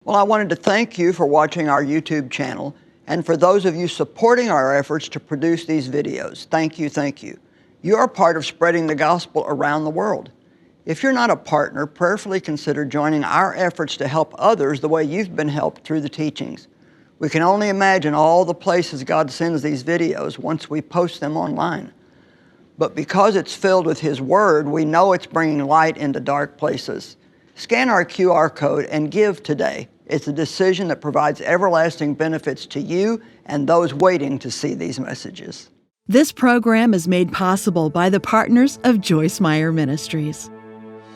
Well, I wanted to thank you for watching our YouTube channel, and for those of you supporting our efforts to produce these videos. Thank you, thank you. You are part of spreading the gospel around the world. If you're not a partner, prayerfully consider joining our efforts to help others the way you've been helped through the teachings. We can only imagine all the places God sends these videos once we post them online. But because it's filled with His Word, we know it's bringing light into dark places. Scan our QR code and give today. It's a decision that provides everlasting benefits to you and those waiting to see these messages. This program is made possible by the partners of Joyce Meyer Ministries.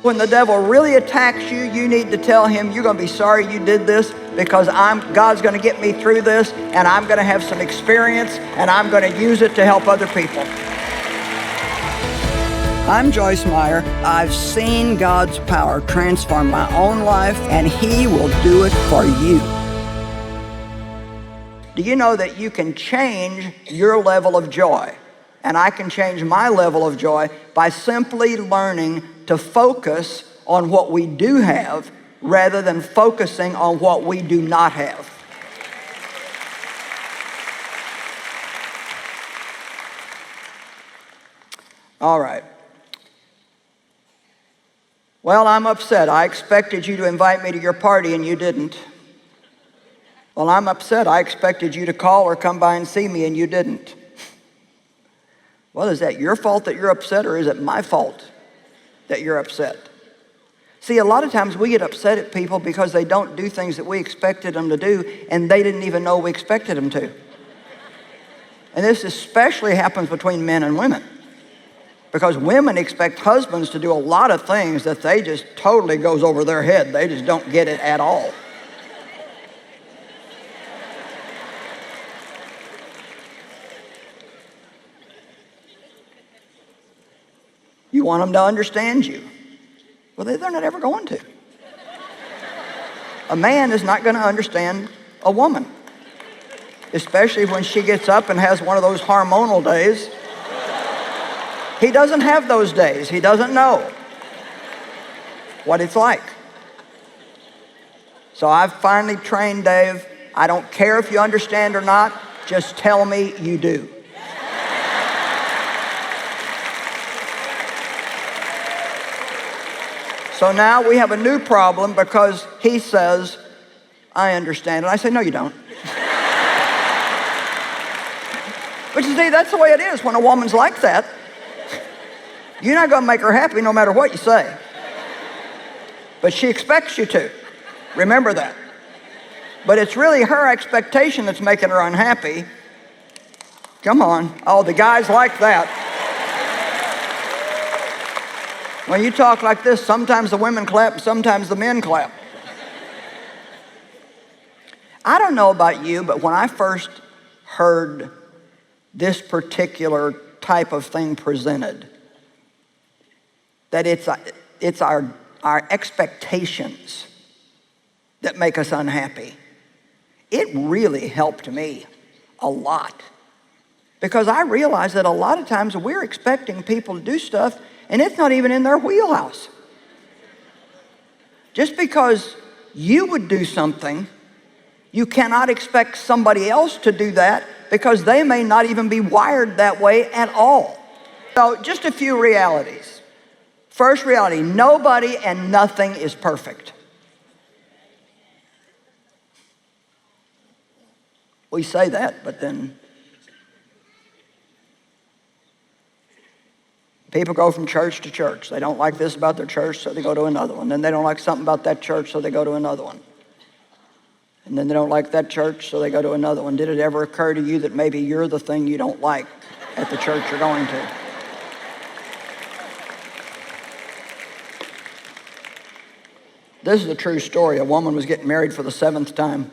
When the devil really attacks you, you need to tell him, you're going to be sorry you did this, because God's going to get me through this, and I'm going to have some experience, and I'm going to use it to help other people. I'm Joyce Meyer. I've seen God's power transform my own life, and He will do it for you. Do you know that you can change your level of joy? And I can change my level of joy by simply learning to focus on what we do have rather than focusing on what we do not have. All right. Well, I'm upset. I expected you to invite me to your party and you didn't. Well, I'm upset. I expected you to call or come by and see me and you didn't. Well, is that your fault that you're upset, or is it my fault that you're upset? See, a lot of times we get upset at people because they don't do things that we expected them to do, and they didn't even know we expected them to. And this especially happens between men and women, because women expect husbands to do a lot of things that they just totally goes over their head. They just don't get it at all. You want them to understand you. Well, they're not ever going to. A man is not going to understand a woman, especially when she gets up and has one of those hormonal days. He doesn't have those days. He doesn't know what it's like. So I've finally trained Dave. I don't care if you understand or not. Just tell me you do. So now we have a new problem because he says, I understand. And I say, no, you don't. But you see, that's the way it is when a woman's like that. You're not going to make her happy no matter what you say. But she expects you to. Remember that. But it's really her expectation that's making her unhappy. Come on. Oh, the guys like that. When you talk like this, sometimes the women clap, sometimes the men clap. I don't know about you, but when I first heard this particular type of thing presented, that it's our expectations that make us unhappy, it really helped me a lot. Because I realized that a lot of times we're expecting people to do stuff and it's not even in their wheelhouse. Just because you would do something, you cannot expect somebody else to do that because they may not even be wired that way at all. So just a few realities. First reality, nobody and nothing is perfect. We say that, but then people go from church to church. They don't like this about their church, so they go to another one. Then they don't like something about that church, so they go to another one. And then they don't like that church, so they go to another one. Did it ever occur to you that maybe you're the thing you don't like at the church you're going to? This is a true story. A woman was getting married for the 7th time.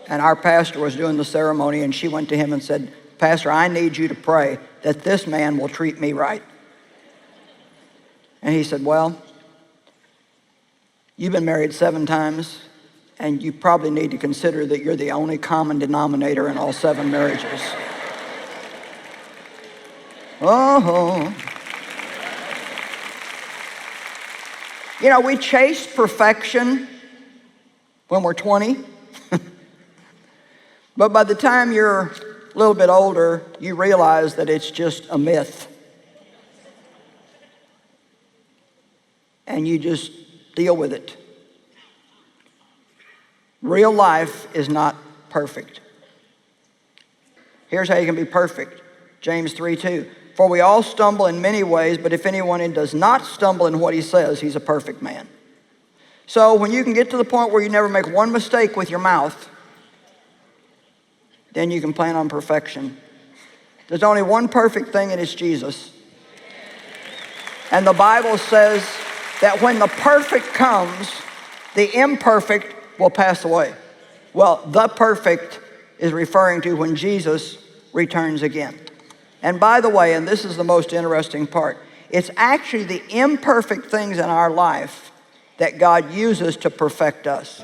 And our pastor was doing the ceremony, and she went to him and said, Pastor, I need you to pray that this man will treat me right. And he said, well, you've been married 7 times, and you probably need to consider that you're the only common denominator in all 7 marriages. Oh. You know, we chase perfection when we're 20. But by the time you're a little bit older, you realize that it's just a myth. And you just deal with it. Real life is not perfect. Here's how you can be perfect. James 3:2. For we all stumble in many ways, but if anyone does not stumble in what he says, he's a perfect man. So when you can get to the point where you never make one mistake with your mouth, then you can plan on perfection. There's only one perfect thing, and it's Jesus. And the Bible says that when the perfect comes, the imperfect will pass away. Well, the perfect is referring to when Jesus returns again. And by the way, and this is the most interesting part, it's actually the imperfect things in our life that God uses to perfect us.